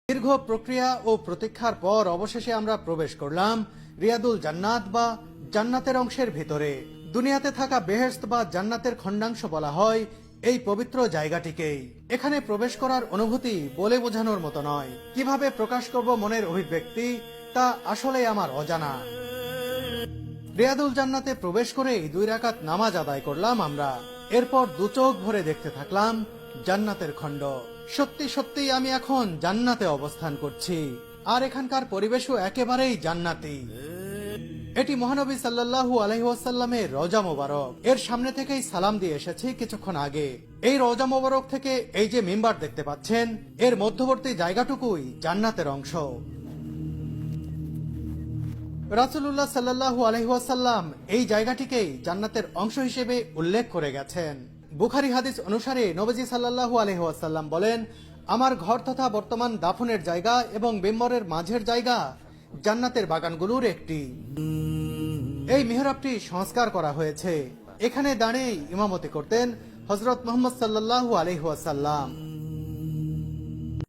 দীর্ঘ প্রক্রিয়া ও প্রতীক্ষার পর অবশেষে আমরা প্রবেশ করলাম রিয়াদুল জান্নাত বা জান্নাতের অংশের ভিতরে। দুনিয়াতে থাকা বেহেশত বা জান্নাতের খণ্ডাংশ বলা হয় এই পবিত্র জায়গাটিকেই। এখানে প্রবেশ করার অনুভূতি বলে বোঝানোর মতো নয়। কিভাবে প্রকাশ করব মনের অভিব্যক্তি তা আসলে আমার অজানা। রিয়াদুল জান্নাতে প্রবেশ করেই 2 রাকাত নামাজ আদায় করলাম আমরা। এরপর দু চোখ ভরে দেখতে থাকলাম জান্নাতের খণ্ড। সত্যি সত্যি আমি এখন জান্নাতে অবস্থান করছি, আর এখানকার পরিবেশও একেবারেই জান্নাতি। এটি মহানবী সাল্লাল্লাহু আলাইহি ওয়াসাল্লামের রওজা মোবারক। এর সামনে থেকেই সালাম দিয়ে এসেছি কিছুক্ষণ আগে। এই রওজা মোবারক থেকে এই যে মিম্বার দেখতে পাচ্ছেন, এর মধ্যবর্তী জায়গাটুকুই জান্নাতের অংশ। রাসূলুল্লাহ সাল্লাল্লাহু আলাইহি ওয়াসাল্লাম এই জায়গাটিকেই জান্নাতের অংশ হিসেবে উল্লেখ করে গেছেন। বুখারী হাদিস অনুসারে নবীজি সাল্লাল্লাহু আলাইহি ওয়াসাল্লাম বলেন, আমার ঘর তথা বর্তমান দাফনের জায়গা এবং মিম্বরের মাঝের জায়গা জান্নাতের বাগানগুলোর একটি। এই মিহরাবটি সংস্কার করা হয়েছে। এখানে দাঁড়িয়ে ইমামতি করতেন হযরত মুহাম্মদ সাল্লাল্লাহু আলাইহি ওয়াসাল্লাম।